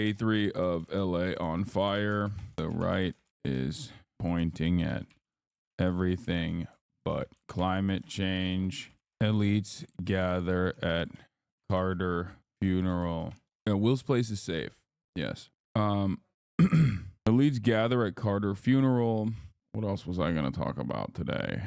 Day 3 of LA on fire. The right is pointing at everything but climate change. Elites gather at Carter funeral. Will's place is safe. Yes. Elites gather at Carter funeral. What else was I going to talk about today?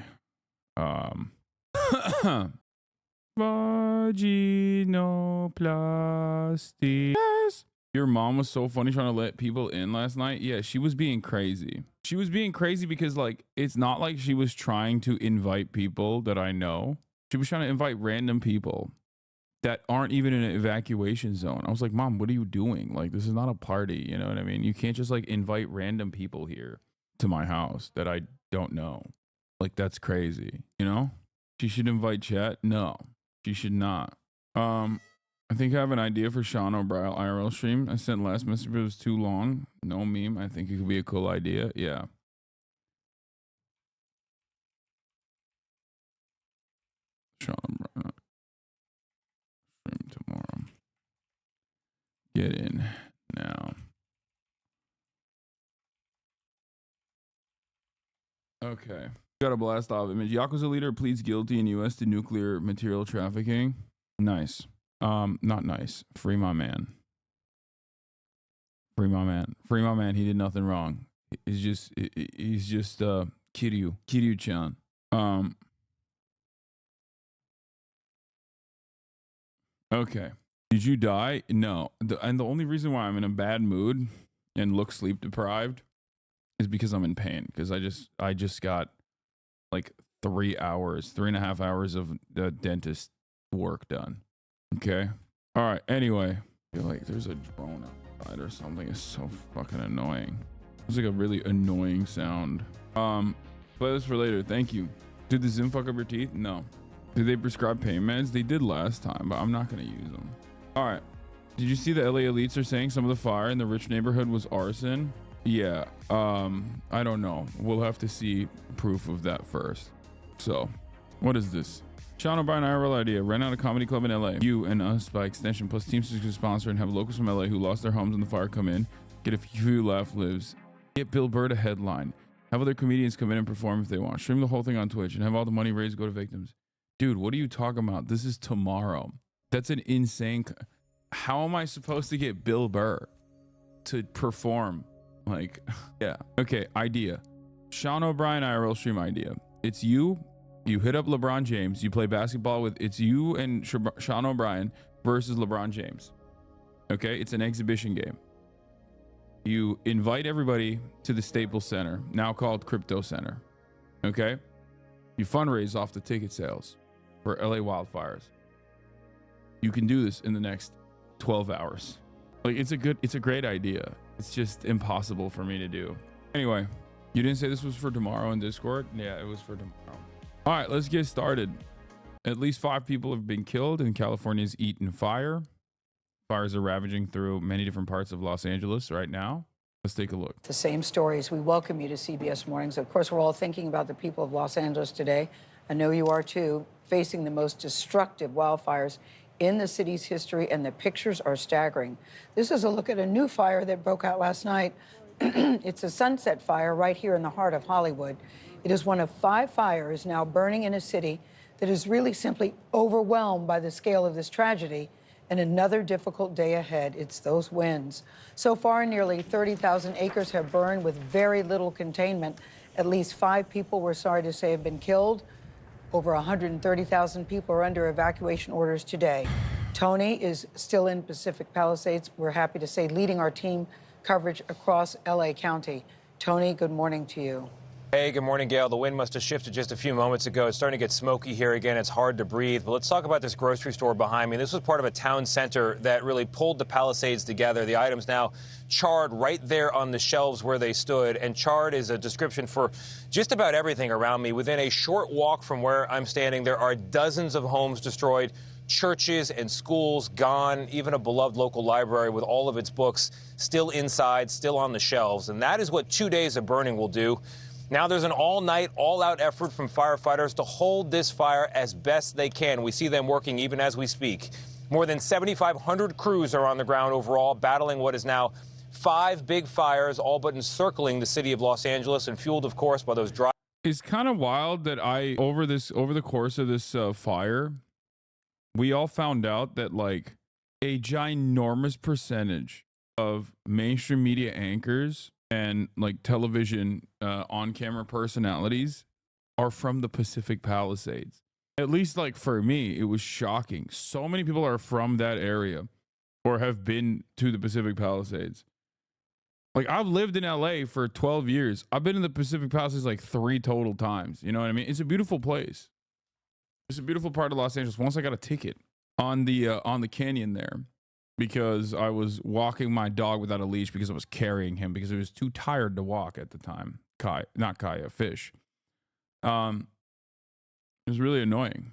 Vaginoplasty. Yes. Your mom was so funny trying to let people in last night. Yeah, she was being crazy. She was being crazy because, like, it's not like she was trying to invite people that I know. She was trying to invite random people that aren't even in an evacuation zone. I was like, Mom, what are you doing? Like, this is not a party. You know what I mean? You can't just, like, invite random people here to my house that I don't know. Like, that's crazy. You know? She should invite chat? No, she should not. I think I have an idea for Sean O'Brien IRL stream. I sent last message, but it was too long. No meme. I think it could be a cool idea. Yeah. Sean O'Brien stream tomorrow. Get in now. Okay. Got a blast off image. Yakuza leader pleads guilty in U.S. to nuclear material trafficking. Nice. Not nice. Free my man. Free my man. Free my man. He did nothing wrong. He's just Kiryu-chan. Okay. Did you die? No. And the only reason why I'm in a bad mood and look sleep deprived is because I'm in pain. Because I just got like 3.5 hours of dentist work done. Okay. All right. Anyway, I feel like there's a drone outside or something. It's so fucking annoying. It's like a really annoying sound. Play this for later. Thank you. Did the Zim fuck up your teeth? No. Did they prescribe pain meds? They did last time, but I'm not gonna use them. All right. Did you see the LA elites are saying some of the fire in the rich neighborhood was arson? Yeah. I don't know. We'll have to see proof of that first. So, what is this? Sean O'Brien IRL idea. Rent out a comedy club in LA. You and us by extension, plus Teamsters to sponsor and have locals from LA who lost their homes in the fire come in. Get a few laugh lives. Get Bill Burr a headline. Have other comedians come in and perform if they want. Stream the whole thing on Twitch and have all the money raised go to victims. Dude, what are you talking about? This is tomorrow. That's an insane... How am I supposed to get Bill Burr to perform? Like, yeah. Okay, idea. Sean O'Brien IRL stream idea. It's you hit up LeBron James, you play basketball with, it's you and Sean O'Brien versus LeBron James. Okay, it's an exhibition game. You invite everybody to the Staples Center, now called Crypto Center. Okay, you fundraise off the ticket sales for LA wildfires. You can do this in the next 12 hours. Like, it's a great idea. It's just impossible for me to do. Anyway, you didn't say this was for tomorrow in Discord? Yeah, it was for tomorrow. All right, let's get started. At least 5 people have been killed in California's Eaton fire. Fires are ravaging through many different parts of Los Angeles right now. Let's take a look. The same stories. We welcome you to CBS Mornings. Of course, we're all thinking about the people of Los Angeles today. I know you are too, facing the most destructive wildfires in the city's history, and the pictures are staggering. This is a look at a new fire that broke out last night. It's a Sunset Fire right here in the heart of Hollywood. It is one of 5 fires now burning in a city that is really simply overwhelmed by the scale of this tragedy, and another difficult day ahead. It's those winds. So far, nearly 30,000 acres have burned with very little containment. At least 5 people, we're sorry to say, have been killed. Over 130,000 people are under evacuation orders today. Tony is still in Pacific Palisades. We're happy to say leading our team coverage across LA County. Tony, good morning to you. Hey, good morning, Gail. The wind must have shifted just a few moments ago. It's starting to get smoky here again. It's hard to breathe. But let's talk about this grocery store behind me. This was part of a town center that really pulled the Palisades together. The items now charred right there on the shelves where they stood. And charred is a description for just about everything around me. Within a short walk from where I'm standing, there are dozens of homes destroyed, churches and schools gone, even a beloved local library with all of its books still inside, still on the shelves. And that is what 2 days of burning will do. Now there's an all-night, all-out effort from firefighters to hold this fire as best they can. We see them working even as we speak. More than 7,500 crews are on the ground overall, battling what is now 5 big fires, all but encircling the city of Los Angeles and fueled, of course, by those dry. It's kind of wild that over the course of this fire, we all found out that like a ginormous percentage of mainstream media anchors and like television on-camera personalities are from the Pacific Palisades. At least like for me, it was shocking. So many people are from that area or have been to the Pacific Palisades. Like I've lived in LA for 12 years. I've been in the Pacific Palisades like 3 total times. You know what I mean? It's a beautiful place. It's a beautiful part of Los Angeles. Once I got a ticket on the canyon there because I was walking my dog without a leash because I was carrying him because he was too tired to walk at the time. Fish. It was really annoying.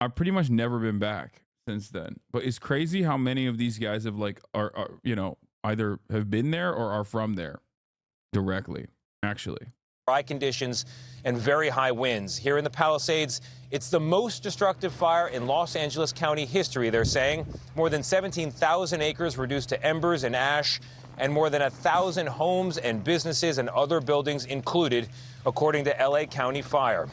I've pretty much never been back since then. But it's crazy how many of these guys have like are you know, either have been there or are from there directly, actually. Dry conditions and very high winds. Here in the Palisades, it's the most destructive fire in Los Angeles County history, they're saying. More than 17,000 acres reduced to embers and ash, and more than 1,000 homes and businesses and other buildings included, according to LA County Fire.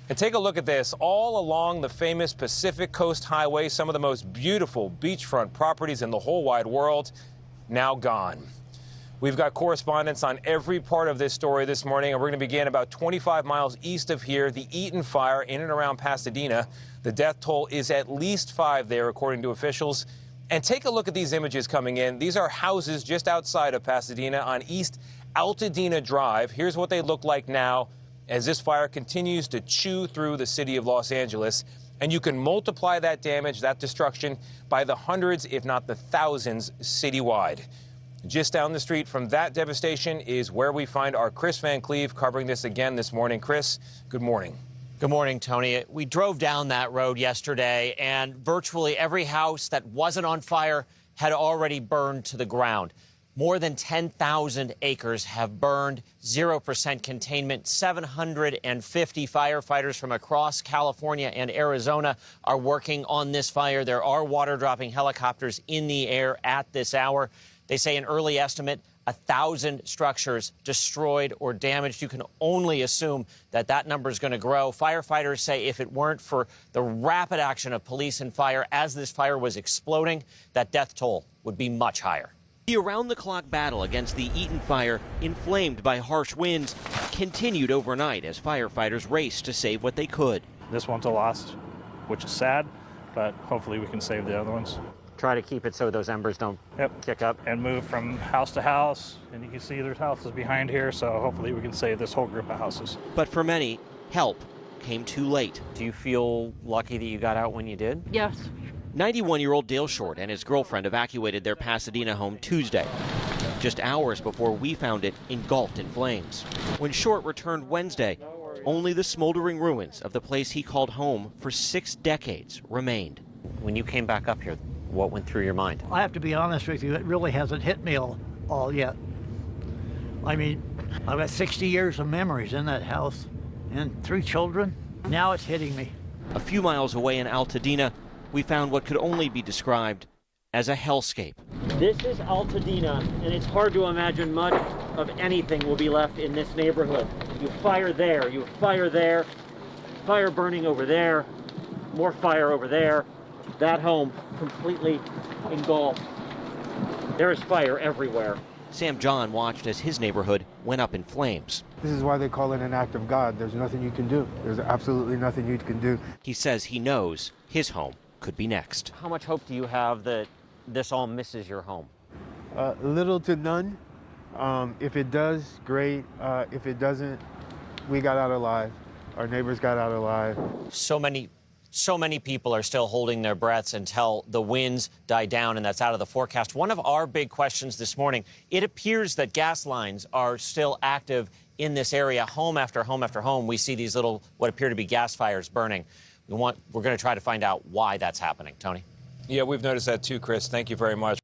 And take a look at this. All along the famous Pacific Coast Highway, some of the most beautiful beachfront properties in the whole wide world, now gone. We've got correspondents on every part of this story this morning, and we're going to begin about 25 miles east of here, the Eaton Fire in and around Pasadena. The death toll is at least 5 there, according to officials. And take a look at these images coming in. These are houses just outside of Pasadena on East Altadena Drive. Here's what they look like now as this fire continues to chew through the city of Los Angeles. And you can multiply that damage, that destruction, by the hundreds, if not the thousands, citywide. Just down the street from that devastation is where we find our Chris Van Cleve covering this again this morning. Chris, good morning. Good morning, Tony. We drove down that road yesterday, and virtually every house that wasn't on fire had already burned to the ground. More than 10,000 acres have burned, 0% containment. 750 firefighters from across California and Arizona are working on this fire. There are water-dropping helicopters in the air at this hour. They say an early estimate, 1,000 structures destroyed or damaged. You can only assume that that number is going to grow. Firefighters say if it weren't for the rapid action of police and fire as this fire was exploding, that death toll would be much higher. The around-the-clock battle against the Eaton fire, inflamed by harsh winds, continued overnight as firefighters raced to save what they could. This one's a loss, which is sad, but hopefully we can save the other ones. Try to keep it so those embers don't kick up. And move from house to house, and you can see there's houses behind here, so hopefully we can save this whole group of houses. But for many, help came too late. Do you feel lucky that you got out when you did? Yes. 91-year-old Dale Short and his girlfriend evacuated their Pasadena home Tuesday, just hours before we found it engulfed in flames. When Short returned Wednesday, only the smoldering ruins of the place he called home for 6 decades remained. When you came back up here, what went through your mind? I have to be honest with you, it really hasn't hit me all yet. I mean, I've got 60 years of memories in that house and 3 children. Now it's hitting me. A few miles away in Altadena, we found what could only be described as a hellscape. This is Altadena, and it's hard to imagine much of anything will be left in this neighborhood. You fire there, you fire there, fire burning over there, more fire over there. That home completely engulfed. There is fire everywhere. Sam John watched as his neighborhood went up in flames. This is why they call it an act of God. There's nothing you can do. There's absolutely nothing you can do. He says he knows his home could be next. How much hope do you have that this all misses your home? Little to none. If it does, great. If it doesn't, we got out alive. Our neighbors got out alive. So many people are still holding their breaths until the winds die down, and that's out of the forecast. One of our big questions this morning, it appears that gas lines are still active in this area. Home after home after home, we see these little, what appear to be gas fires burning. We're going to try to find out why that's happening. Tony? Yeah, we've noticed that too, Chris. Thank you very much.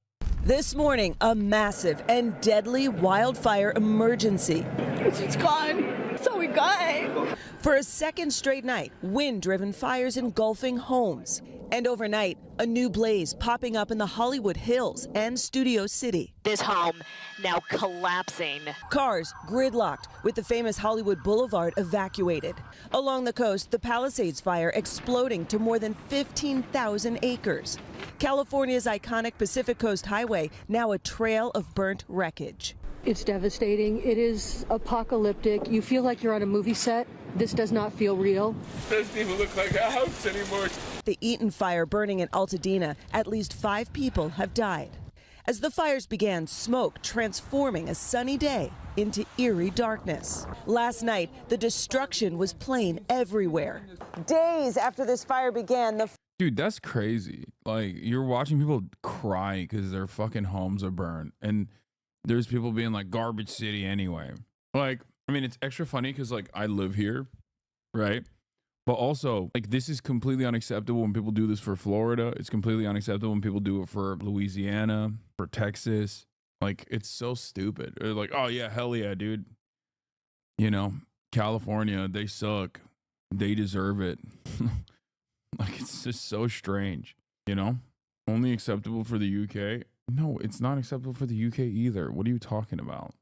This morning, a massive and deadly wildfire emergency. It's gone. So we got. For a second straight night, wind-driven fires engulfing homes. And overnight, A new blaze popping up in the Hollywood Hills and Studio City. This home now collapsing. Cars gridlocked with the famous Hollywood Boulevard evacuated. Along the coast, the Palisades fire exploding to more than 15,000 acres. California's iconic Pacific Coast Highway now a trail of burnt wreckage. It's devastating. It is apocalyptic. You feel like you're on a movie set. This does not feel real. Doesn't even look like a house anymore. The Eaton fire burning in Altadena, at least 5 people have died. As the fires began, smoke transforming a sunny day into eerie darkness. Last night, the destruction was plain everywhere. Days after this fire began, Dude, that's crazy. Like, you're watching people cry because their fucking homes are burned. And there's people being like, garbage city anyway. Like, I mean, it's extra funny because, like, I live here, right? But also, like, this is completely unacceptable when people do this for Florida. It's completely unacceptable when people do it for Louisiana, for Texas. Like, it's so stupid. They're like, oh, yeah, hell yeah, dude. You know, California, they suck. They deserve it. Like, it's just so strange, you know? Only acceptable for the UK? No, it's not acceptable for the UK either. What are you talking about?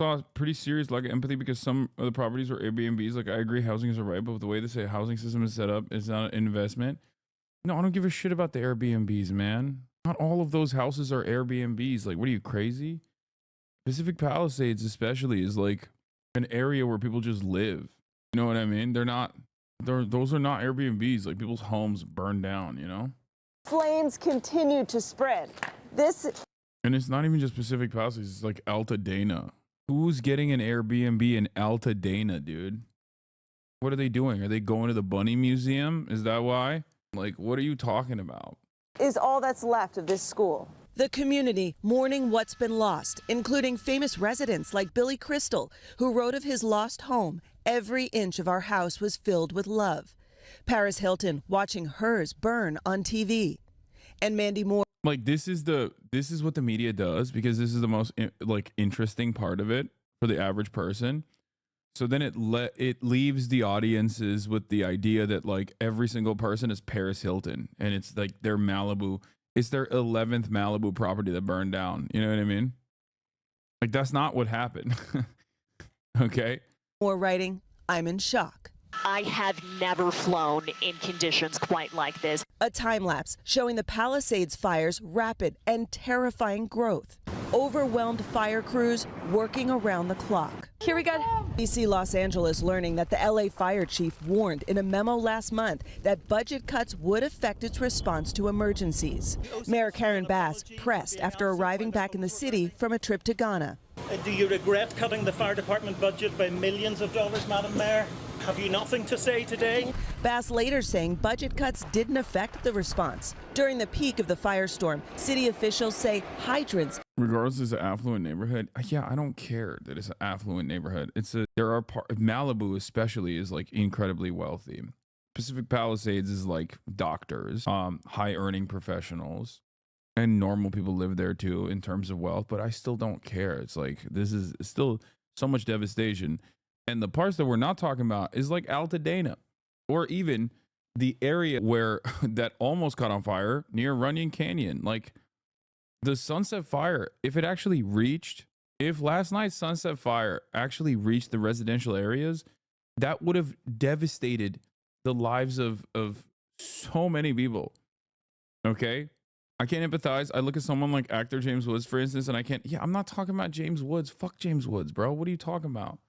Saw a pretty serious lack of empathy because some of the properties were Airbnbs. Like, I agree housing is alright, but with the way this housing system is set up, it's not an investment. No, I don't give a shit about the Airbnbs, man. Not all of those houses are Airbnbs. Like, what are you, crazy? Pacific Palisades especially is like an area where people just live. You know what I mean? Those are not Airbnbs. Like, people's homes burn down, you know? flames continue to spread. And it's not even just Pacific Palisades, it's like Altadena. Who's getting an Airbnb in Altadena, dude? What are they doing? Are they going to the Bunny Museum? Is that why? Like, what are you talking about? Is all that's left of this school. The community mourning what's been lost, including famous residents like Billy Crystal, who wrote of his lost home. Every inch of our house was filled with love. Paris Hilton watching hers burn on TV. And Mandy Moore. Like, this is what the media does, because this is the most interesting part of it for the average person. So then it leaves the audiences with the idea that like every single person is Paris Hilton, and it's like their Malibu, it's their 11th Malibu property that burned down. You know what I mean? Like, that's not what happened. Okay. More writing, I'm in shock. I have never flown in conditions quite like this. A time lapse showing the Palisades fire's rapid and terrifying growth. Overwhelmed fire crews working around the clock. Here we go. DC Los Angeles learning that the LA fire chief warned in a memo last month that budget cuts would affect its response to emergencies. Mayor Karen Bass pressed after arriving back in the city from a trip to Ghana. Do you regret cutting the fire department budget by millions of dollars, Madam Mayor? Have you nothing to say today? Bass later saying budget cuts didn't affect the response. During the peak of the firestorm, city officials say hydrants. Regardless, it's an affluent neighborhood. Yeah, I don't care that it's an affluent neighborhood. Malibu especially is like incredibly wealthy. Pacific Palisades is like doctors, high earning professionals, and normal people live there too in terms of wealth. But I still don't care. It's like, this is still so much devastation. And the parts that we're not talking about is like Altadena, or even the area where that almost caught on fire near Runyon Canyon. Like the Sunset Fire, if last night's Sunset Fire actually reached the residential areas, that would have devastated the lives of so many people. Okay? I can't empathize. I look at someone like actor James Woods, for instance, and I'm not talking about James Woods. Fuck James Woods, bro. What are you talking about?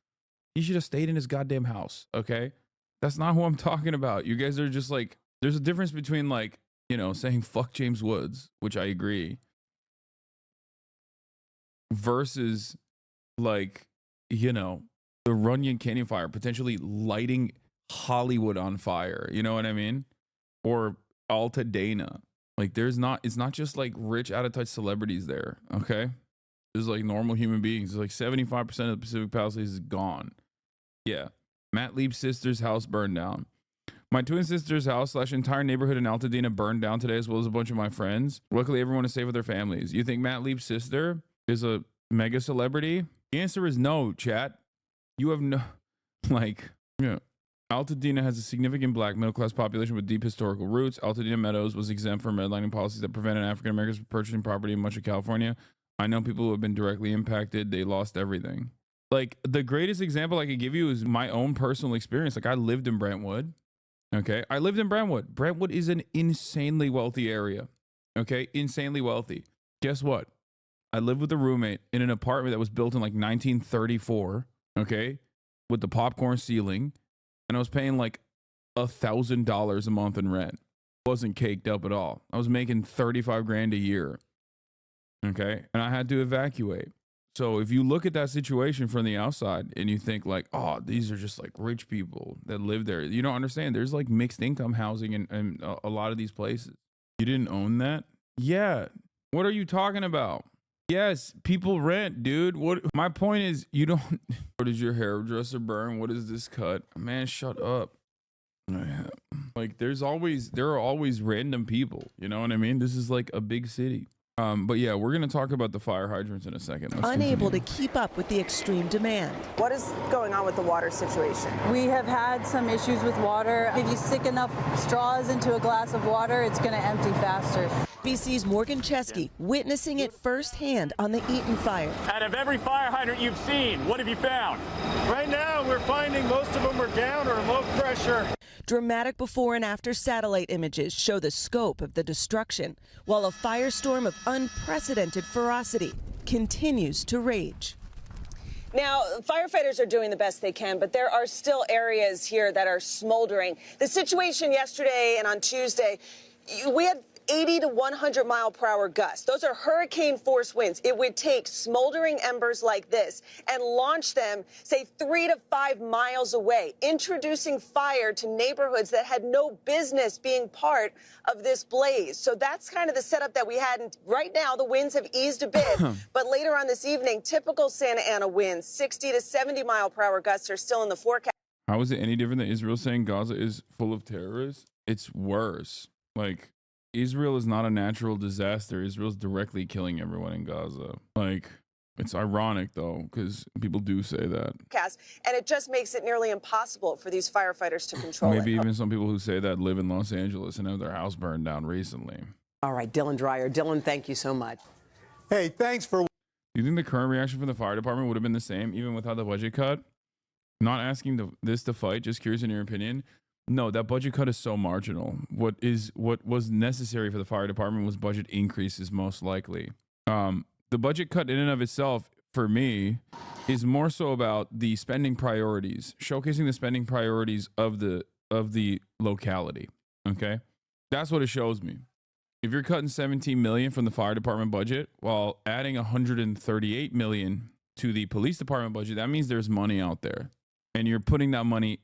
He should have stayed in his goddamn house, okay? That's not who I'm talking about. You guys are just like, there's a difference between like, you know, saying fuck James Woods, which I agree, versus like, you know, the Runyon Canyon fire potentially lighting Hollywood on fire. You know what I mean? Or Altadena. Like, it's not just like rich, out of touch celebrities there, okay? There's like normal human beings. It's like 75% of the Pacific Palisades is gone. Yeah. Matt Leib's sister's house burned down. My twin sister's house / entire neighborhood in Altadena burned down today, as well as a bunch of my friends. Luckily, everyone is safe with their families. You think Matt Leib's sister is a mega celebrity? The answer is no, chat. You have no, like, yeah. Altadena has a significant black middle-class population with deep historical roots. Altadena Meadows was exempt from redlining policies that prevented African Americans from purchasing property in much of California. I know people who have been directly impacted. They lost everything. Like, the greatest example I could give you is my own personal experience. Like, I lived in Brentwood. Okay, I lived in Brentwood. Brentwood is an insanely wealthy area. Okay, insanely wealthy. Guess what? I lived with a roommate in an apartment that was built in like 1934. Okay, with the popcorn ceiling. And I was paying like $1,000 a month in rent. Wasn't caked up at all. I was making 35 grand a year. Okay. And I had to evacuate. So if you look at that situation from the outside and you think like, oh, these are just like rich people that live there, you don't understand. There's like mixed income housing in a lot of these places. You didn't own that? Yeah. What are you talking about? Yes, people rent, dude. What my point is, you don't. What is your hairdresser burn? What is this cut? Man, shut up. Like there are always random people. You know what I mean? This is like a big city. But yeah, we're gonna talk about the fire hydrants in a second. Unable to keep up with the extreme demand. What is going on with the water situation? We have had some issues with water. If you stick enough straws into a glass of water, it's going to empty faster. BC's Morgan Chesky witnessing it firsthand on the Eaton fire. Out of every fire hydrant you've seen, what have you found? Right now, we're finding most of them are down or low pressure. Dramatic before and after satellite images show the scope of the destruction, while a firestorm of unprecedented ferocity continues to rage. Now, firefighters are doing the best they can, but there are still areas here that are smoldering. The situation yesterday and on Tuesday, we had 80 to 100 mile per hour gusts. Those are hurricane force winds. It would take smoldering embers like this and launch them, say, 3 to 5 miles away, introducing fire to neighborhoods that had no business being part of this blaze. So that's kind of the setup that we had. And right now, the winds have eased a bit, but later on this evening, typical Santa Ana winds, 60 to 70 mile per hour gusts are still in the forecast. How is it any different than Israel saying Gaza is full of terrorists? It's worse. Like, Israel is not a natural disaster. Israel's directly killing everyone in Gaza. Like, it's ironic, though, because people do say that. And it just makes it nearly impossible for these firefighters to control it. Maybe even some people who say that live in Los Angeles and have their house burned down recently. All right, Dylan Dreyer. Dylan, thank you so much. Hey, thanks for... Do you think the current reaction from the fire department would have been the same, even without the budget cut? Not asking this to fight, just curious in your opinion. No, that budget cut is so marginal. What was necessary for the fire department was budget increases, most likely. The budget cut in and of itself, for me, is more so about the spending priorities, showcasing the spending priorities of the locality. Okay, that's what it shows me. If you're cutting $17 million from the fire department budget while adding $138 million to the police department budget, that means there's money out there, and you're putting that money.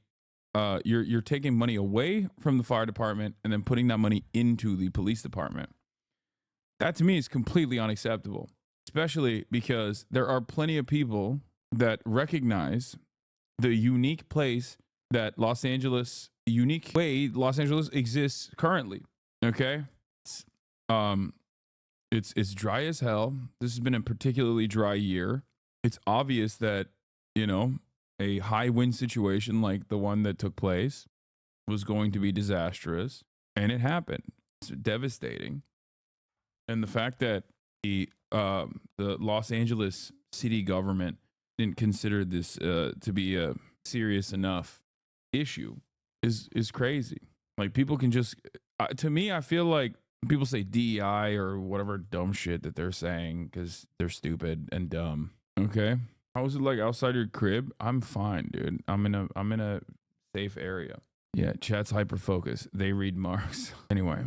You're taking money away from the fire department and then putting that money into the police department. That to me is completely unacceptable, especially because there are plenty of people that recognize the unique place that unique way Los Angeles exists currently. Okay, it's dry as hell. This has been a particularly dry year. It's obvious that, you know, a high wind situation like the one that took place was going to be disastrous, and it happened. It's devastating. And the fact that the Los Angeles city government didn't consider this to be a serious enough issue is crazy. Like, people can just to me, I feel like people say DEI or whatever dumb shit that they're saying because they're stupid and dumb. Okay. How is it like outside your crib? I'm fine, dude. I'm in a safe area. Yeah, chat's hyper focused. They read Marx. Anyway.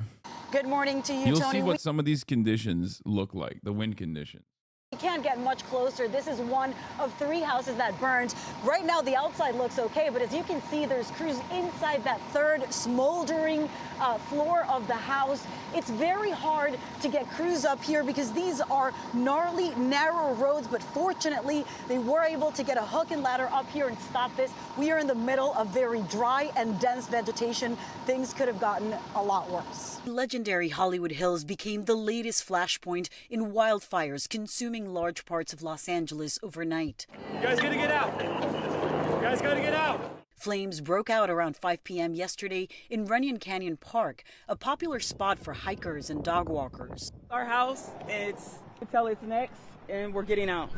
Good morning to you, You'll Tony. see what some of these conditions look like, the wind conditions. We can't get much closer. This is one of 3 houses that burned. Right now, the outside looks okay, but as you can see, there's crews inside that 3rd smoldering floor of the house. It's very hard to get crews up here because these are gnarly, narrow roads, but fortunately, they were able to get a hook and ladder up here and stop this. We are in the middle of very dry and dense vegetation. Things could have gotten a lot worse. Legendary Hollywood Hills became the latest flashpoint in wildfires consuming large parts of Los Angeles overnight. You guys gotta get out. You guys gotta get out. Flames broke out around 5 p.m. yesterday in Runyon Canyon Park, a popular spot for hikers and dog walkers. Our house, it's next, and we're getting out.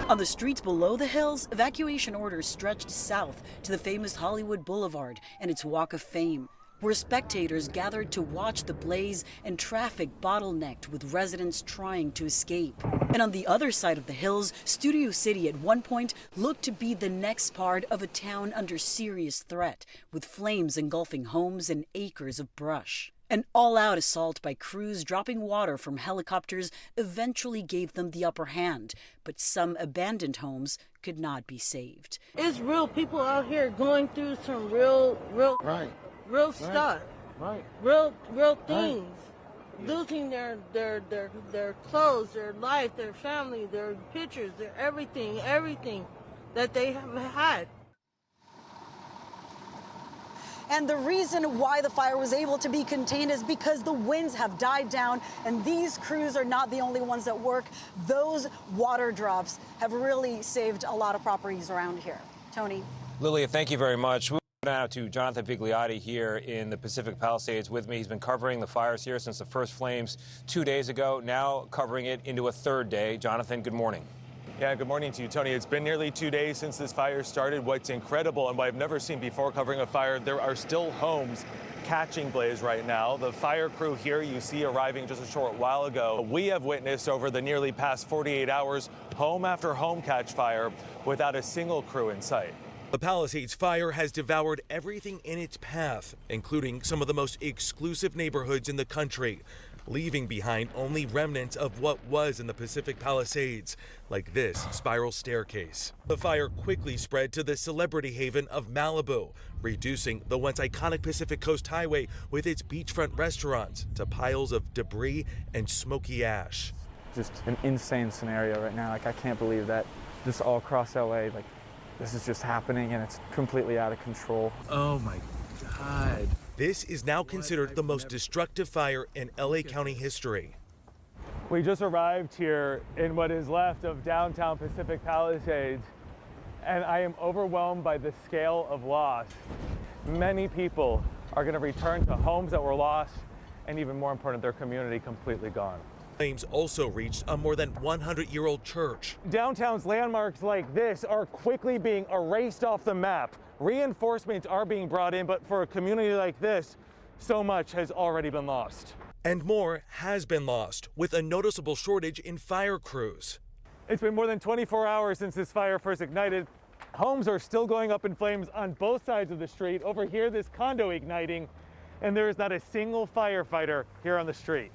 On the streets below the hills, evacuation orders stretched south to the famous Hollywood Boulevard and its Walk of Fame, where spectators gathered to watch the blaze and traffic bottlenecked with residents trying to escape. And on the other side of the hills, Studio City at one point looked to be the next part of a town under serious threat, with flames engulfing homes and acres of brush. An all-out assault by crews dropping water from helicopters eventually gave them the upper hand, but some abandoned homes could not be saved. It's real people out here going through some real stuff. Right. Real things. Right. Losing their clothes, their life, their family, their pictures, their everything that they have had. And the reason why the fire was able to be contained is because the winds have died down, and these crews are not the only ones that work. Those water drops have really saved a lot of properties around here. Tony. Lilia, thank you very much. Now to Jonathan Bigliotti here in the Pacific Palisades with me. He's been covering the fires here since the first flames 2 days ago, now covering it into a third day. Jonathan, good morning. Yeah, good morning to you, Tony. It's been nearly 2 days since this fire started. What's incredible and what I've never seen before covering a fire, there are still homes catching blaze right now. The fire crew here you see arriving just a short while ago. We have witnessed over the nearly past 48 hours, home after home catch fire without a single crew in sight. The Palisades fire has devoured everything in its path, including some of the most exclusive neighborhoods in the country, leaving behind only remnants of what was in the Pacific Palisades, like this spiral staircase. The fire quickly spread to the celebrity haven of Malibu, reducing the once iconic Pacific Coast Highway with its beachfront restaurants to piles of debris and smoky ash. Just an insane scenario right now. Like, I can't believe that this all across LA, like, this is just happening and it's completely out of control. Oh my God. This is now considered the most destructive fire in LA County history. We just arrived here in what is left of downtown Pacific Palisades, and I am overwhelmed by the scale of loss. Many people are going to return to homes that were lost, and even more important, their community completely gone. Flames also reached a more than 100-year-old church. Downtown's landmarks like this are quickly being erased off the map. Reinforcements are being brought in, but for a community like this, so much has already been lost. And more has been lost, with a noticeable shortage in fire crews. It's been more than 24 hours since this fire first ignited. Homes are still going up in flames on both sides of the street. Over here, this condo igniting, and there is not a single firefighter here on the street.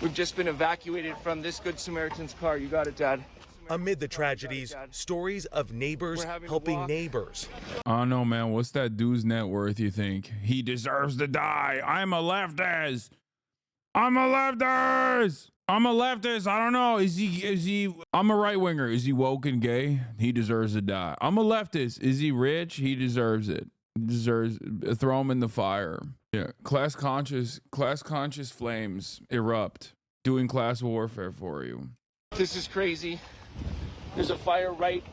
We've just been evacuated from this Good Samaritan's car. You got it, Dad. Amid the tragedies, stories of neighbors helping neighbors. I don't know, man. What's that dude's net worth, you think? He deserves to die. I'm a leftist. I'm a leftist. I'm a leftist. I don't know. Is he, I'm a right winger. Is he woke and gay? He deserves to die. I'm a leftist. Is he rich? He deserves it. He deserves, throw him in the fire. Yeah. Class conscious flames erupt, doing class warfare for you. This is crazy. There's a fire right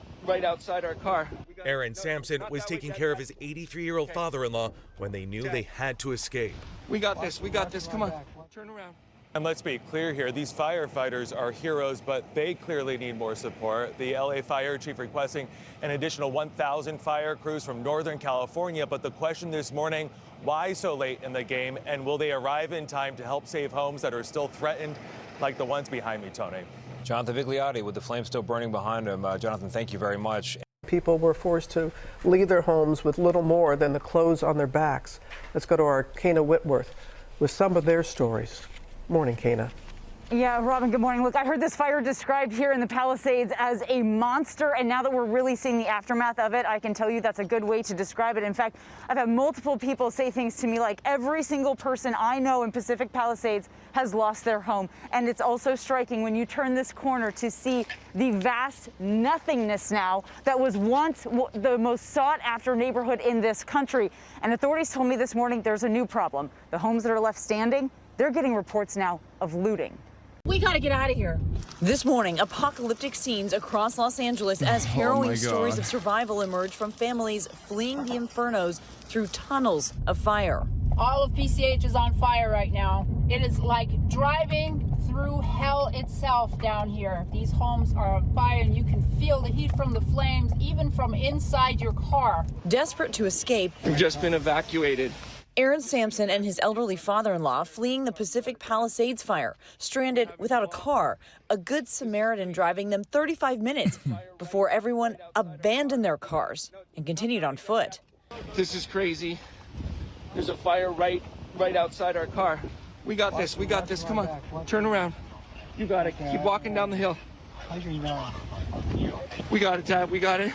outside our car. Aaron Sampson was taking care of his 83-year-old father-in-law when they knew they had to escape. We got this. Come on. Turn around. And let's be clear here, these firefighters are heroes, but they clearly need more support. The LA Fire Chief requesting an additional 1,000 fire crews from Northern California. But the question this morning, why so late in the game? And will they arrive in time to help save homes that are still threatened, like the ones behind me, Tony? Jonathan Bigliotti with the flames still burning behind him. Jonathan, thank you very much. People were forced to leave their homes with little more than the clothes on their backs. Let's go to our Kana Whitworth with some of their stories. Morning, Kana. Yeah, Robin, good morning. Look, I heard this fire described here in the Palisades as a monster, and now that we're really seeing the aftermath of it, I can tell you that's a good way to describe it. In fact, I've had multiple people say things to me like every single person I know in Pacific Palisades has lost their home. And it's also striking when you turn this corner to see the vast nothingness now that was once the most sought-after neighborhood in this country. And authorities told me this morning there's a new problem. The homes that are left standing, they're getting reports now of looting. We got to get out of here. This morning, apocalyptic scenes across Los Angeles as harrowing stories of survival emerge from families fleeing the infernos through tunnels of fire. All of PCH is on fire right now. It is like driving through hell itself down here. These homes are on fire and you can feel the heat from the flames, even from inside your car. Desperate to escape, We've just been evacuated. Aaron Sampson and his elderly father-in-law fleeing the Pacific Palisades fire, stranded without a car, a good Samaritan driving them 35 minutes before everyone abandoned their cars and continued on foot. This is crazy. There's a fire right outside our car. We got this. We got this. Come on. Turn around. You got it. Keep walking down the hill. We got it, Dad. We got it.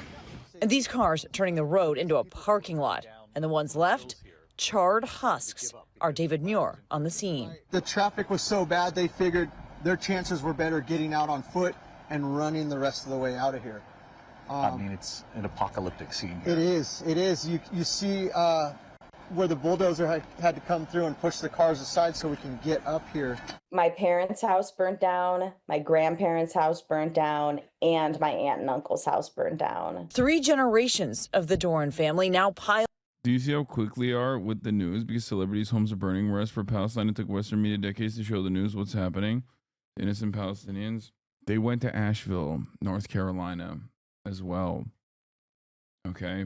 And these cars turning the road into a parking lot. And the ones left, charred husks. Our David Muir on the scene. The traffic was so bad, they figured their chances were better getting out on foot and running the rest of the way out of here. I mean, it's an apocalyptic scene here. It is. It is. You see where the bulldozer had to come through and push the cars aside so we can get up here. My parents' house burnt down, my grandparents' house burnt down, and my aunt and uncle's house burnt down. 3 generations of the Doran family now piled. Do you see how quick they are with the news? Because celebrities' homes are burning, whereas for Palestine, it took Western media decades to show the news what's happening. Innocent Palestinians. They went to Asheville, North Carolina as well. Okay?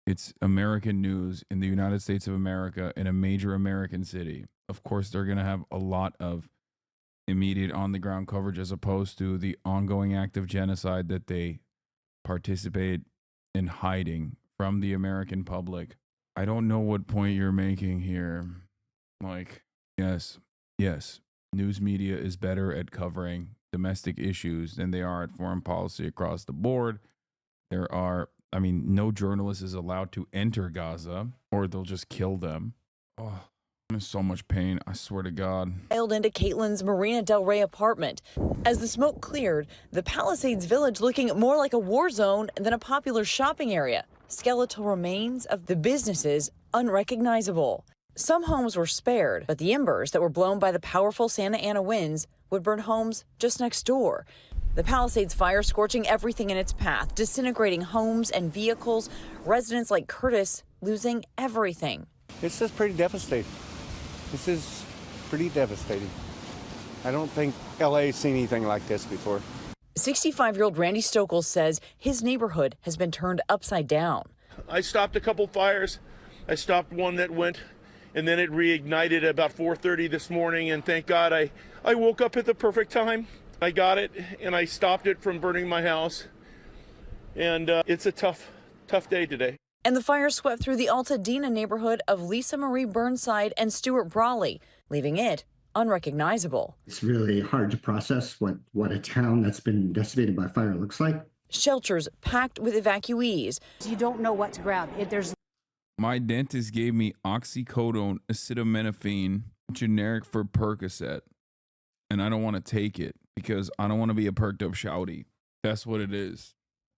It's American news in the United States of America in a major American city. Of course, they're going to have a lot of immediate on-the-ground coverage as opposed to the ongoing act of genocide that they participate in hiding from the American public. I don't know what point you're making here. Like, yes, news media is better at covering domestic issues than they are at foreign policy across the board. No journalist is allowed to enter Gaza or they'll just kill them. Oh, I'm in so much pain. I swear to God. Piled into Caitlin's Marina Del Rey apartment. As the smoke cleared, the Palisades village looking more like a war zone than a popular shopping area. Skeletal remains of the businesses unrecognizable. Some homes were spared, but the embers that were blown by the powerful Santa Ana winds would burn homes just next door. The Palisades fire scorching everything in its path, disintegrating homes and vehicles, residents like Curtis losing everything. It's just pretty devastating. This is pretty devastating. I don't think LA's seen anything like this before. 65-year-old Randy Stokel says his neighborhood has been turned upside down. I stopped a couple fires. I stopped one that went, and then it reignited about 4:30 this morning, and thank God I woke up at the perfect time. I got it, and I stopped it from burning my house, and it's a tough day today. And the fire swept through the Altadena neighborhood of Lisa Marie Burnside and Stuart Brawley, leaving it unrecognizable. It's really hard to process what a town that's been decimated by fire looks like. Shelters packed with evacuees. You don't know what to grab. My dentist gave me oxycodone, acetaminophen, generic for Percocet, and I don't want to take it because I don't want to be a perked up shouty. That's what it is.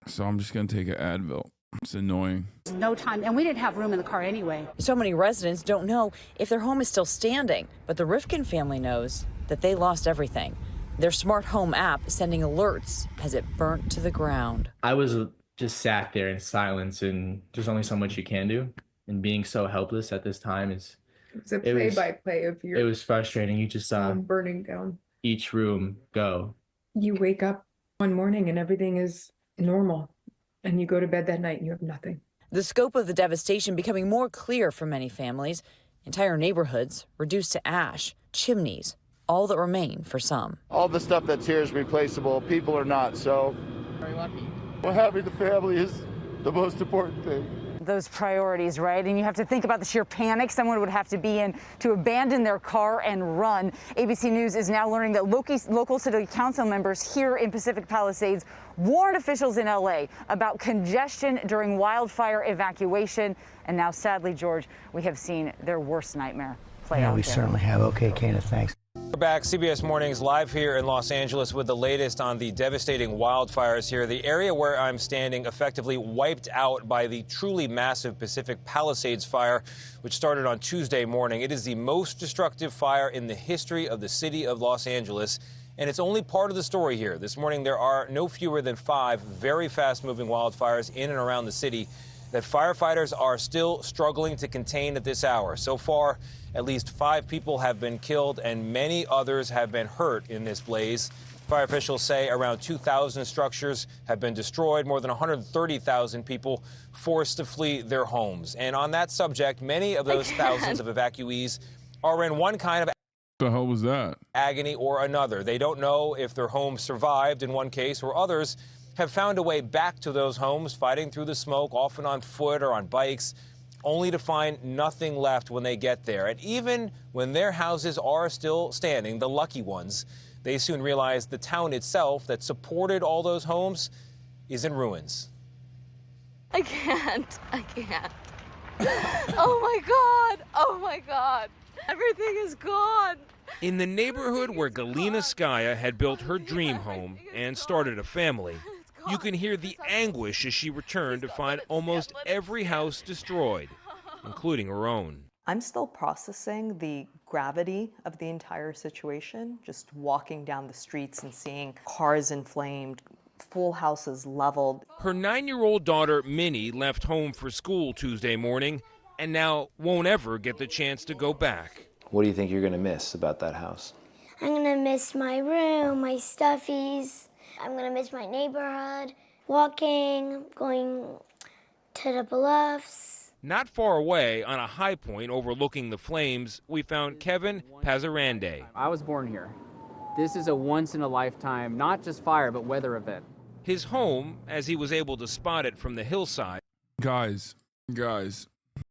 So I'm just going to take an Advil. It's annoying. No time, and we didn't have room in the car anyway. So many residents don't know if their home is still standing, but the Rifkin family knows that they lost everything. Their smart home app sending alerts as it burnt to the ground. I was just sat there in silence, and there's only so much you can do. And being so helpless at this time it's a play-by-play of your. It was frustrating. You just saw burning down each room go. You wake up one morning and everything is normal, and you go to bed that night and you have nothing. The scope of the devastation becoming more clear for many families. Entire neighborhoods reduced to ash, chimneys, all that remain for some. All the stuff that's here is replaceable. People are not, so very lucky. Well, having the family is the most important thing. Those priorities, right? And you have to think about the sheer panic someone would have to be in to abandon their car and run. ABC News is now learning that local city council members here in Pacific Palisades warned officials in LA about congestion during wildfire evacuation. And now, sadly, George, we have seen their worst nightmare play out. Yeah, we certainly have. Okay, Kana, thanks. We're back, CBS Mornings, live here in Los Angeles with the latest on the devastating wildfires here. The area where I'm standing effectively wiped out by the truly massive Pacific Palisades fire, which started on Tuesday morning. It is the most destructive fire in the history of the city of Los Angeles, And it's only part of the story here. This morning, there are no fewer than 5 very fast-moving wildfires in and around the city that firefighters are still struggling to contain at this hour. So far, at least 5 people have been killed and many others have been hurt in this blaze. Fire officials say around 2,000 structures have been destroyed, more than 130,000 people forced to flee their homes. And on that subject, many of those thousands of evacuees are in one kind of the hell was that? Agony or another. They don't know if their homes survived in one case, or others have found a way back to those homes, fighting through the smoke, often on foot or on bikes, only to find nothing left when they get there. And even when their houses are still standing, the lucky ones, they soon realize the town itself that supported all those homes is in ruins. I can't. Oh my God. Oh my God. Everything is gone. In the neighborhood where Galina Skaya had built her dream home and started a family, you can hear the anguish as she returned to find almost every house destroyed, including her own. I'm still processing the gravity of the entire situation, just walking down the streets and seeing cars inflamed, full houses leveled. Her 9-year-old daughter, Minnie, left home for school Tuesday morning and now won't ever get the chance to go back. What do you think you're going to miss about that house? I'm going to miss my room, my stuffies. I'm going to miss my neighborhood, walking, going to the bluffs. Not far away, on a high point overlooking the flames, we found Kevin Pazarande. I was born here. This is a once-in-a-lifetime, not just fire, but weather event. His home, as he was able to spot it from the hillside. Guys,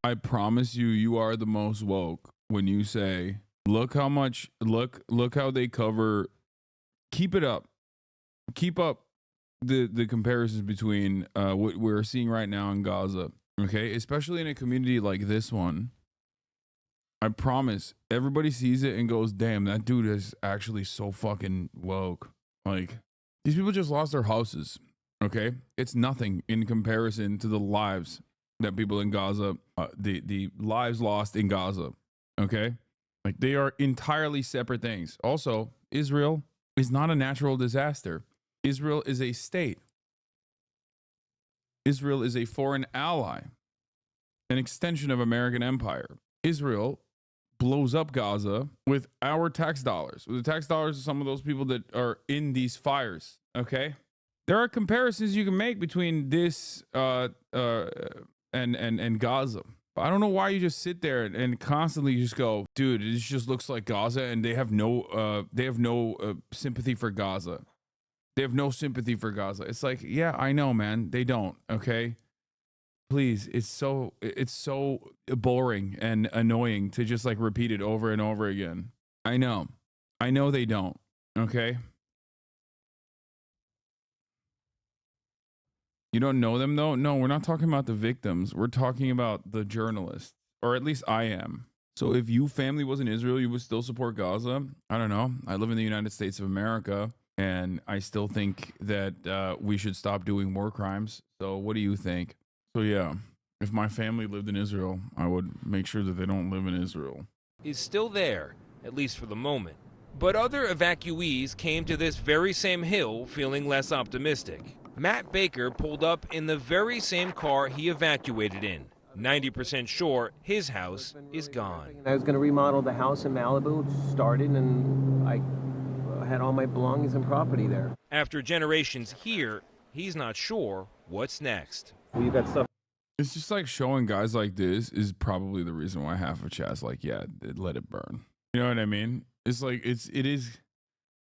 I promise you, you are the most woke when you say, look how they cover, keep it up. Keep up the comparisons between what we're seeing right now in Gaza, okay? Especially in a community like this one. I promise, everybody sees it and goes, damn, that dude is actually so fucking woke. Like, these people just lost their houses, okay? It's nothing in comparison to the lives that people in Gaza, the lives lost in Gaza, okay? Like, they are entirely separate things. Also, Israel is not a natural disaster. Israel is a state. Israel is a foreign ally, an extension of American empire. Israel blows up Gaza with our tax dollars, with the tax dollars of some of those people that are in these fires, okay? There are comparisons you can make between this and Gaza. I don't know why you just sit there and constantly just go, dude, it just looks like Gaza, and they have no sympathy for Gaza. They have no sympathy for Gaza. It's like, yeah, I know, man. They don't. Okay, please. It's so boring and annoying to just like repeat it over and over again. I know they don't. Okay. You don't know them though? No, we're not talking about the victims. We're talking about the journalists, or at least I am. So if you family was in Israel, you would still support Gaza? I don't know. I live in the United States of America, and I still think that we should stop doing war crimes. So what do you think? So yeah, if my family lived in Israel, I would make sure that they don't live in Israel. Is still there, at least for the moment. But other evacuees came to this very same hill feeling less optimistic. Matt Baker pulled up in the very same car he evacuated in, 90% sure his house is gone. I was going to remodel the house in Malibu, started, and I had all my belongings and property there. After generations here, he's not sure what's next. Well, you got stuff. It's just like showing guys like this is probably the reason why half of chat's like, yeah, let it burn. You know what I mean? It's like, it is,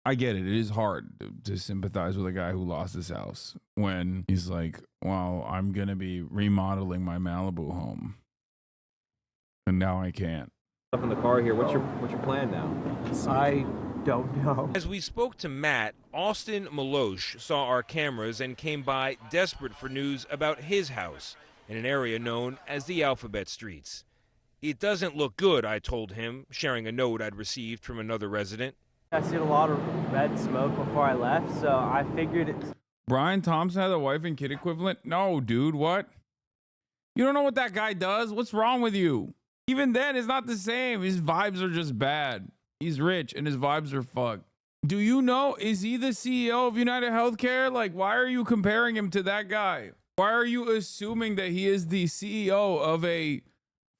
I get it. It is hard to sympathize with a guy who lost his house when he's like, well, I'm going to be remodeling my Malibu home. And now I can't. Up in the car here. What's your plan now? I don't know. As we spoke to Matt, Austin Malosh saw our cameras and came by desperate for news about his house in an area known as the Alphabet Streets. It doesn't look good, I told him, sharing a note I'd received from another resident. I seen a lot of red smoke before I left, so I figured it's... Brian Thompson had a wife and kid equivalent? No, dude, what? You don't know what that guy does? What's wrong with you? Even then, it's not the same. His vibes are just bad. He's rich and his vibes are fucked. Do you know, is he the CEO of United Healthcare? Like, why are you comparing him to that guy? Why are you assuming that he is the CEO of a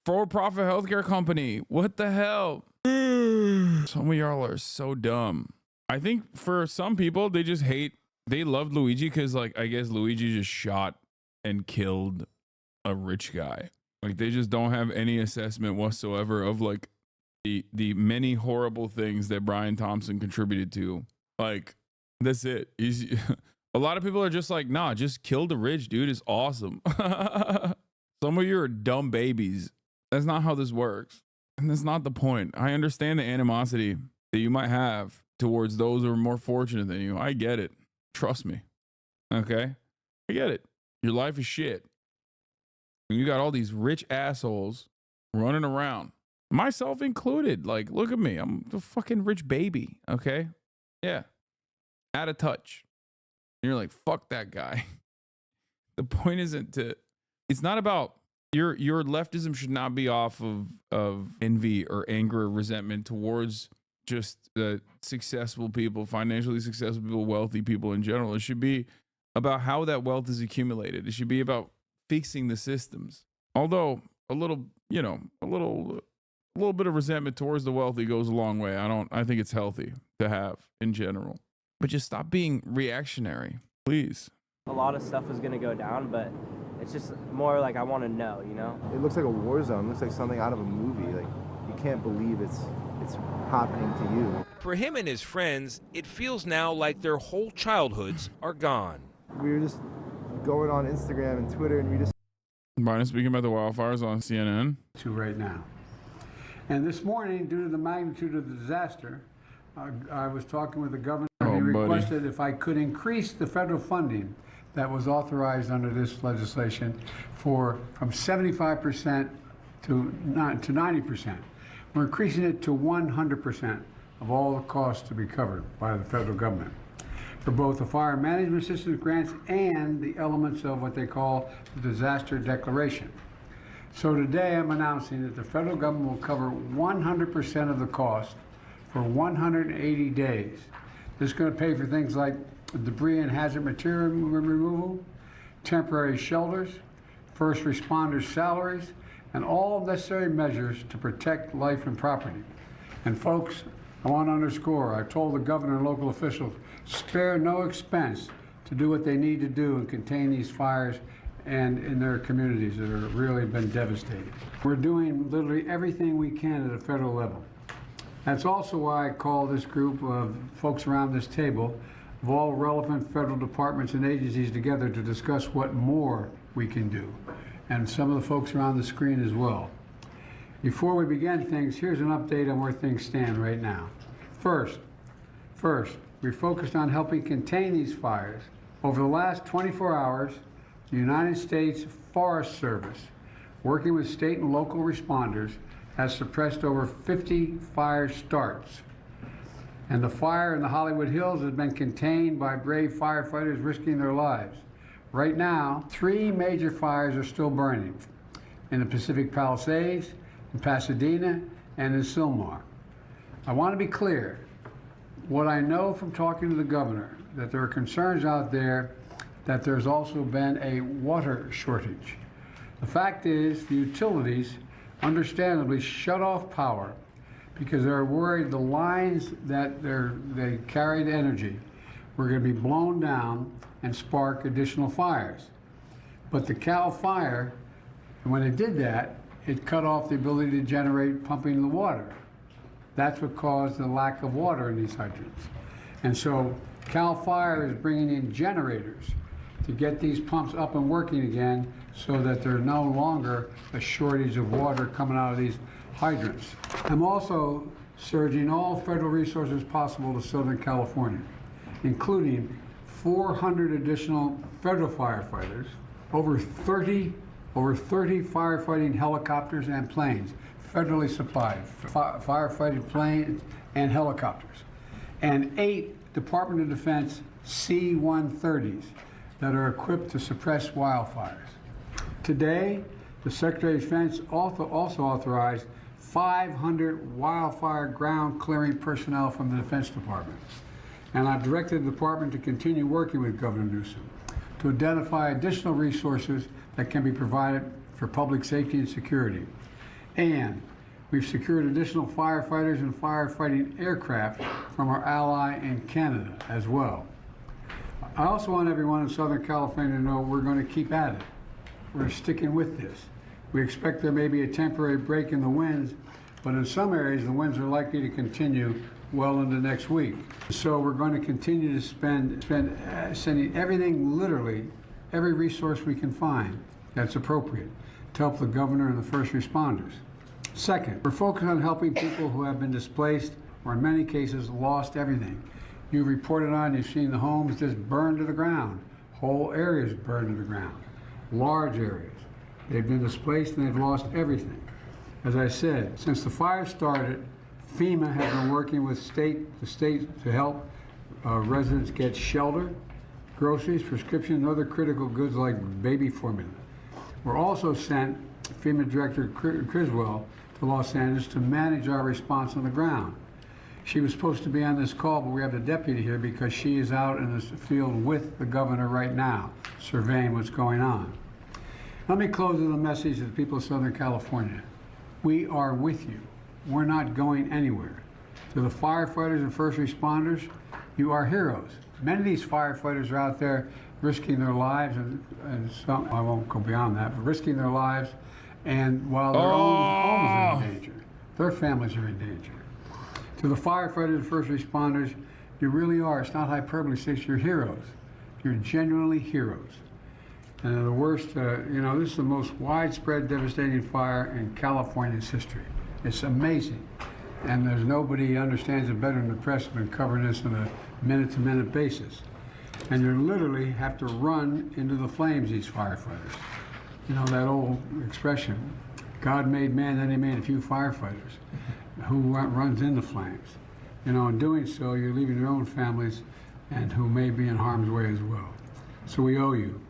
for-profit healthcare company? What the hell? Some of y'all are so dumb. I think for some people, they just hate, they love Luigi because, like, I guess Luigi just shot and killed a rich guy. Like, they just don't have any assessment whatsoever of, like, the many horrible things that Brian Thompson contributed to. Like, that's it. He's a lot of people are just like, nah, just kill the rich, dude. It's awesome. Some of you are dumb babies. That's not how this works. And that's not the point. I understand the animosity that you might have towards those who are more fortunate than you. I get it. Trust me. Okay? I get it. Your life is shit. And you got all these rich assholes running around, myself included. Like, look at me. I'm the fucking rich baby. Okay? Yeah. Out of touch. And you're like, fuck that guy. The point isn't to, it's not about, your leftism should not be off of envy or anger or resentment towards just the successful people, financially successful people, wealthy people in general. It should be about how that wealth is accumulated. It should be about fixing the systems. Although a little, you know, a little bit of resentment towards the wealthy goes a long way. I think it's healthy to have in general. But just stop being reactionary, please. A lot of stuff is going to go down, but it's just more like I want to know, you know? It looks like a war zone. It looks like something out of a movie. Like, you can't believe it's happening to you. For him and his friends, it feels now like their whole childhoods are gone. We were just going on Instagram and Twitter, and we just... Biden speaking about the wildfires on CNN. To right now. And this morning, due to the magnitude of the disaster, I was talking with the governor. He requested if I could increase the federal funding that was authorized under this legislation from 75% to 90%. We're increasing it to 100% of all the costs to be covered by the federal government for both the fire management systems grants and the elements of what they call the disaster declaration. So today I'm announcing that the federal government will cover 100% of the cost for 180 days. This is going to pay for things like debris and hazard material removal, temporary shelters, first responders' salaries, and all necessary measures to protect life and property. And folks, I want to underscore, I told the governor and local officials, spare no expense to do what they need to do and contain these fires and in their communities that have really been devastated. We're doing literally everything we can at a federal level. That's also why I call this group of folks around this table of all relevant federal departments and agencies together to discuss what more we can do, and some of the folks around the screen as well. Before we begin things, here's an update on where things stand right now. First, we focused on helping contain these fires. Over the last 24 hours, the United States Forest Service, working with state and local responders, has suppressed over 50 fire starts. And the fire in the Hollywood Hills has been contained by brave firefighters risking their lives. Right now, 3 major fires are still burning in the Pacific Palisades, in Pasadena, and in Sylmar. I want to be clear. What I know from talking to the governor, that there are concerns out there that there's also been a water shortage. The fact is, the utilities understandably shut off power because they're worried the lines that they carried energy were going to be blown down and spark additional fires. But the Cal Fire, when it did that, it cut off the ability to generate pumping the water. That's what caused the lack of water in these hydrants. And so Cal Fire is bringing in generators to get these pumps up and working again so that there's no longer a shortage of water coming out of these hydrants. I'm also surging all federal resources possible to Southern California, including 400 additional federal firefighters, over 30 firefighting helicopters and planes, federally supplied firefighting planes and helicopters, and 8 Department of Defense C-130s that are equipped to suppress wildfires. Today, the Secretary of Defense also authorized 500 wildfire ground clearing personnel from the Defense Department. And I've directed the department to continue working with Governor Newsom to identify additional resources that can be provided for public safety and security. And we've secured additional firefighters and firefighting aircraft from our ally in Canada as well. I also want everyone in Southern California to know we're going to keep at it. We're sticking with this. We expect there may be a temporary break in the winds, but in some areas the winds are likely to continue well into next week. So we're going to continue to sending everything, literally, every resource we can find that's appropriate to help the governor and the first responders. Second, we're focused on helping people who have been displaced or in many cases lost everything. You reported on, you've seen the homes just burned to the ground, whole areas burned to the ground, large areas. They've been displaced and they've lost everything. As I said, since the fire started, FEMA has been working with the state to help residents get shelter, groceries, prescriptions, and other critical goods like baby formula. We're also sent FEMA Director Criswell to Los Angeles to manage our response on the ground. She was supposed to be on this call, but we have the deputy here because she is out in the field with the governor right now, surveying what's going on. Let me close with a message to the people of Southern California. We are with you. We're not going anywhere. To the firefighters and first responders, you are heroes. Many of these firefighters are out there risking their lives, and some, I won't go beyond that, but risking their lives, and while their own homes are in danger, their families are in danger. To the firefighters and first responders, you really are, it's not hyperbole, it's you're heroes. You're genuinely heroes. And the worst, you know, this is the most widespread, devastating fire in California's history. It's amazing. And there's nobody who understands it better than the press have been covering this on a minute-to-minute basis. And you literally have to run into the flames, these firefighters. You know that old expression, God made man, then he made a few firefighters. Who runs into flames? You know, in doing so, you're leaving your own families and who may be in harm's way as well. So we owe you.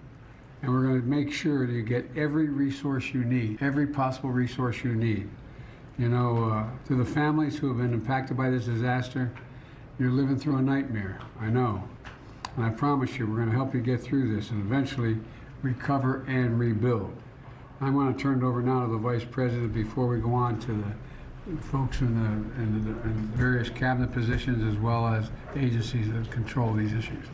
And we're going to make sure that you get every resource you need, every possible resource you need. You know, to the families who have been impacted by this disaster, you're living through a nightmare, I know. And I promise you, we're going to help you get through this and eventually recover and rebuild. I'm going to turn it over now to the Vice President before we go on to the folks in various cabinet positions as well as agencies that control these issues.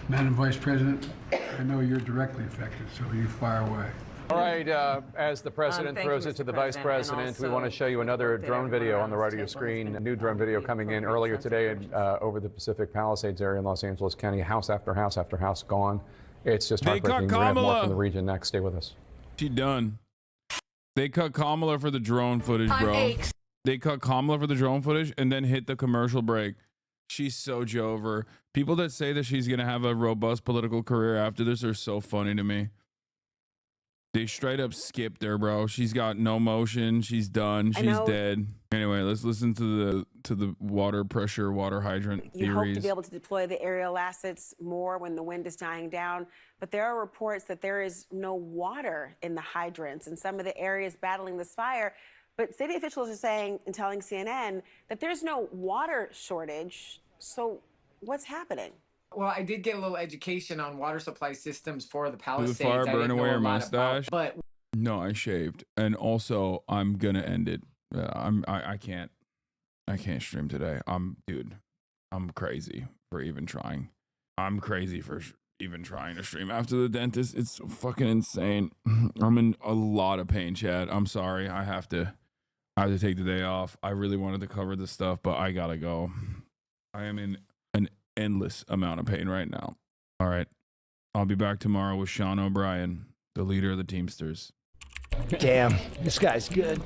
Madam Vice President, I know you're directly affected, so you fire away. All right, as the president throws it to the vice president, we want to show you another drone video on the right of your screen. A new drone video coming in earlier today over the Pacific Palisades area in Los Angeles County. House after house after house gone. It's just heartbreaking. We're going to have more from the region next. Stay with us. She done. They cut Kamala for the drone footage, bro. They cut Kamala for the drone footage and then hit the commercial break. She's so Jover. People that say that she's going to have a robust political career after this are so funny to me. They straight up skipped her, bro. She's got no motion. She's done. She's dead. Anyway, let's listen to the water pressure, water hydrant theories. You hope to be able to deploy the aerial assets more when the wind is dying down, but there are reports that there is no water in the hydrants in some of the areas battling this fire. But city officials are saying and telling CNN that there's no water shortage. So what's happening? Well, I did get a little education on water supply systems for the Palisades. Did the fire burn away your mustache? But no, I shaved, and also I'm gonna end it. I can't stream today. I'm crazy for even trying. I'm crazy for even trying to stream after the dentist. It's so fucking insane. I'm in a lot of pain, Chad. I'm sorry. I have to take the day off. I really wanted to cover this stuff, but I gotta go. I am in an endless amount of pain right now. All right. I'll be back tomorrow with Sean O'Brien, the leader of the Teamsters. Damn, this guy's good.